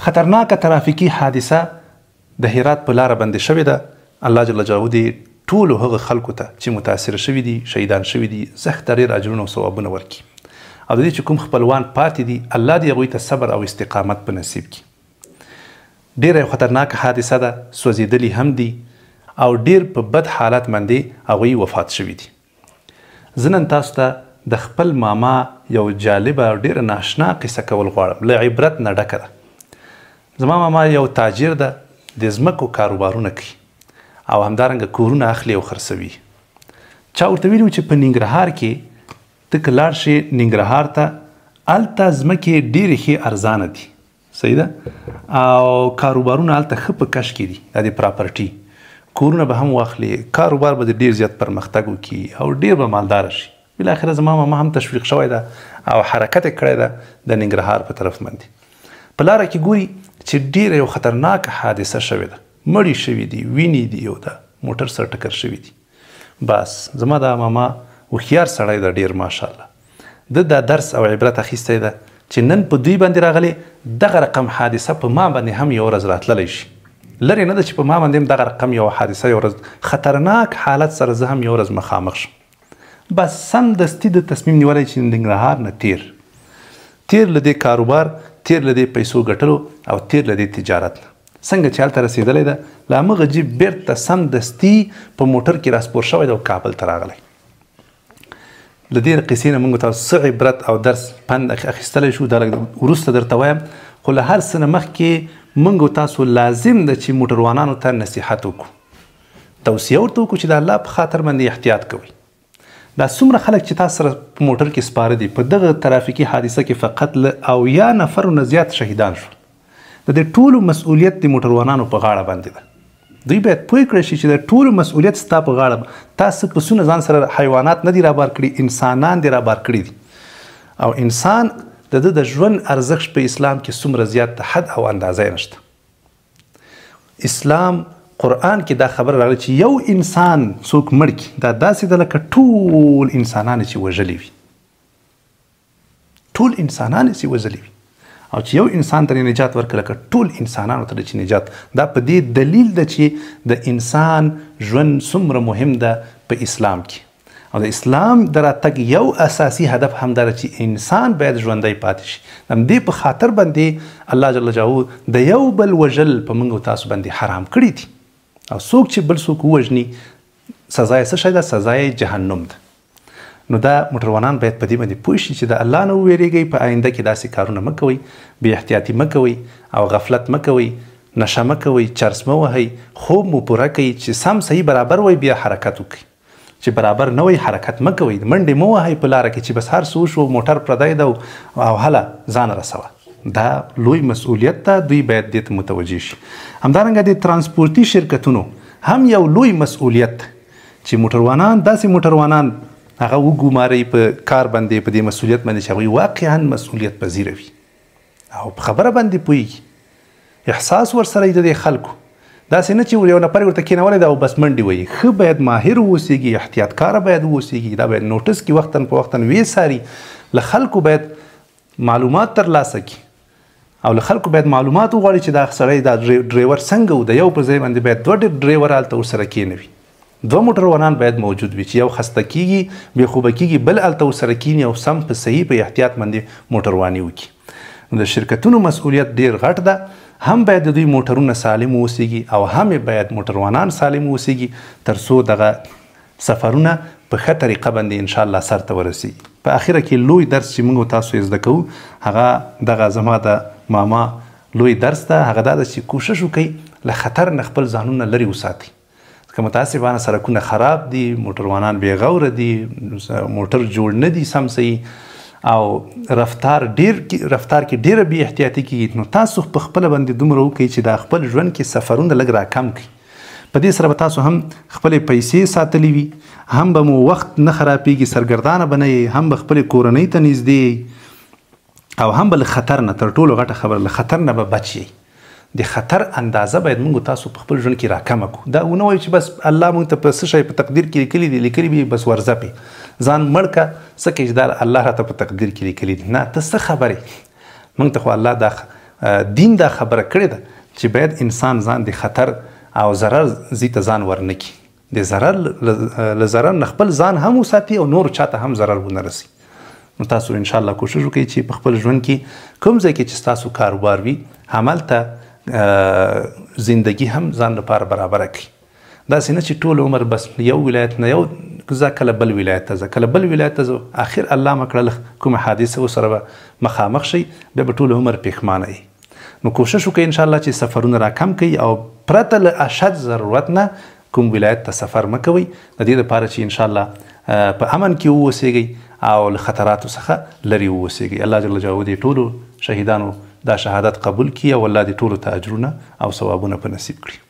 خطرناکه ترافیکي حادثه د هرات په لاره باندې شوې ده. الله جل جلاله دې ټولو هغه خلکو ته چې متاثره شوي دي، شهیدان شوي دي، سخت ډېر اجرونه او ثوابونه ورکړي. او د دې چې کوم خپلوان پاتې دي، الله دې هغوی ته صبر او استقامت په نصیب کړي. ډېره یو خطرناکه حادثه ده، سوځېدلي هم دي او ډېر په بد حالت باندې هغوی وفات شوي دي. زه نن تاسو ته د خپل ماما یو جالبه او ډېره ناشنا قصه کول غواړم، له عبرت نه ډکه ده. زما ماما یو تاجر ده، د ځمکو کاروبارونه کوي او همدارنګه کورونه اخلي او خرڅوي. چا ورته ویلي چې په ننګرهار کې ته که لاړ شې ننګرهار ته، هلته ځمکې ډېرې ښې ارزانه دي، صحیح ده، او کاروبارونه هلته ښه په کش کې دي، دا د پراپرټي کورونه به هم واخلي، کاروبار به د ډېر زیات پرمختګ وکړي او ډېر به مالداره شي. بالاخره زما ماما هم تشویق شوی ده او حرکت یې کړی ده د ننګرهار په طرف باندې. په لاره کې ګوري چې ډېره یو خطرناکه حادثه شوې ده، مړي شوي دي، وینې دي، یو د موټر سره ټکر شوي دي. بس زما دا ماما هوښیار سړی ده ډېر ماشاءالله. ده دا درس او عبرت اخیستی ده چې نن په دوی باندې راغلی، دغه رقم حادثه په ما باندې هم یو ورځ راتللی شي. لرې نه ده چې په ما باندې هم دغه رقم یو حادثه یو ورځ خطرناک حالت سره زه هم یو ورځ مخامخ شم. بس سمدستي د تصمیم نیولی چې ننګرهار نه تیر له دې کاروبار، تیر له دې پیسو ګټلو او تیر له دې تجارت نه. څنګه چې هلته رسېدلی ده، له همغه جیب بیرته سمدستي په موټر کې راسپور شوی ده او کابل ته راغلی. له دې قصې نه موږ تاسو څه عبرت او درس پند اخیستلی شو، دا لږ وروسته درته وایم. خو له هر څه نه مخکې موږ تاسو لازم ده چې موټروانانو ته نصیحت وکړو، توصیه ورته وکړو چې د الله په خاطر باندې احتیاط کوئ. دا څومره خلک چې تاسو سره په موټر کې سپاره دي، په دغه ترافیکي حادثه کې فقط له 80 نفرو نه زیات شهیدان شول. د دې ټولو مسؤلیت د موټروانانو په غاړه باندې ده. دوی باید پوه کړی شي چې د ټولو مسؤلیت ستا په غاړه. تاسو پسونه ځان سره حیوانات نه دي رابار کړي، انسانان دي رابار کړي دي. او انسان د ده د ژوند ارزښت په اسلام کې څومره زیات د حد او اندازه نشته. اسلام قرآن کې دا خبر راغلی چې یو انسان څوک مړ کړي، دا داسې ده لکه ټول انسانان چې وژلي وي، ټول انسانان چې وژلي وي. او چې یو انسان ته نجات ورکړه، لکه ټول انسانانو ته چې نجات. دا په دې دلیل ده چې د انسان ژوند څومره مهم ده په اسلام کې. او د اسلام د راتګ یو اساسي هدف هم دا چې انسان باید ژوندی پاتې شي. د همدې په خاطر باندې الله جل جلاله د یو بل وژل په موږ او تاسو باندې حرام کړي دي. او څوک چې بل څوک ووژني، سزا یې څه شی ده؟ سزا یې جهنم ده. نو دا موټروانان باید په دې باندې پوه شي چې د الله نه وویرېږئ، په آینده کې داسې کارونه مه کوئ، بې احتیاطي مه کوئ او غفلت مه کوئ، نشه مه کوئ، چرس مه وهئ، خوب مو پوره کوئ چې سم صحیح برابر وئ، بیا حرکت وکړئ. چې برابر نه وئ حرکت مه کوئ، منډې مه وهئ په لاره کې چې بس هر څه وشو موټر پردی ده او هله ځان رسوه. دا لوی مسؤلیت ده، دوی باید دې ته متوجه شي. همدارنګه د ترانسپورتي شرکتونو هم یو لوی مسؤلیت ده چې موټروانان داسې موټروانان هغه وګمارئ په کار باندې، په دې مسؤلیت باندې چې هغوی واقعا مسؤلیت پذیره وي او په خبره باندې پوهېږي، احساس ورسره وي د دې خلکو. داسې نه چې یو نفر ورته کېنولی ده او بس منډې وهي. ښه باید ماهر واوسېږي، احتیاطکاره باید واوسېږي، دا باید نوټس کړي، وختاً په وختاً ویې څاري، له خلکو باید معلومات ترلاسه کړي او له خلکو باید معلومات وغواړي چې دا سړی دا ډریور څنګه و. د یو په ځای باندې باید 2 ډریور هلته ورسره کېنوي، 2 موټروانان باید موجود وي چې یو خسته کېږي، بې خوبه کېږي، بل هلته ورسره کېني او سم په صحیح په احتیاط باندې موټرواني وکړي. نو د شرکتونو مسؤلیت ډېر غټ ده. هم باید د دوی موټرونه سالم واوسېږي او هم باید موټروانان سالم واوسېږي تر څو دغه سفرونه په ښه طریقه باندې انشاءالله سرته ورسېږي. په اخره کې لوی درس چې موږ تاسو یې زده کوو، هغه دغه زما د ماما لوی درس ده. هغه دا ده چې کوشش وکړئ له خطر نه خپل ځانونه لرې وساتئ. که متاسفانه سړکونه خراب دي، موټروانان بې غوره دي، موټر جوړ نه دي سم صحیح، او رفتار کې ډېره بې احتیاطي کېږي. نو تاسو په خپله باندې دومره وکړئ چې دا خپل ژوند کې سفرونه لږ راکم کړئ. په دې سره به تاسو هم خپلې پیسې ساتلي وي، هم به مو وخت نه خرابېږي، سرګردانه به نه یې، هم به خپلې کورنۍ ته نږدې او هم به له خطر نه، تر ټولو غټه خبره، له خطر نه به بچ یئ. د خطر اندازه باید موږ تاسو په خپل ژوند کې راکمه کړو. دا ونه وایو چې بس الله موږ ته په څه شی په تقدیر کې لیکلي دي، لیکلي وي بس ورځه پې ځان مړ که، څه کوې چې دا الله راته په تقدیر کې لیکلي دي. نه، ته څه خبرې؟ موږ ته خو الله دا دین دا خبره کړې ده چې باید انسان ځان د خطر او ضرر ځي ته ځان ورنکي د ضرر له ضرر نه خپل ځان هم وساتي او نور چاته هم ضرر ونه رسي. نو تاسو انشاءالله کوشش وکړئ چې په خپل ژوند کې کوم ځای کې چې ستاسو کاروبار وي همالته زندگی هم ځان لپاره برابره کړي. داسې نه چې ټول عمر بس یو ولایت نه یو ځه کله بل ولایت ته ځه کله بل ولایت ته ځه اخر الله مه کړله کومه حادثه ورسره به مخامخ شئ بیا به ټول عمر پښیمانه یئ. نو کوشش وکړئ انشاءالله چې سفرونه راکم کړئ او پرته له اشد ضرورت نه کوم ولایت ته سفر مه کوئ د دې دپاره چې انشاءالله په امن کې واوسیږئ او له خطراتو څخه لرې واوسیږئ. الله جل جلاله دې ټولو شهیدانو دا شهادت قبول کړي او الله دې ټولو ته اجرونه او ثوابونه په نصیب کړي.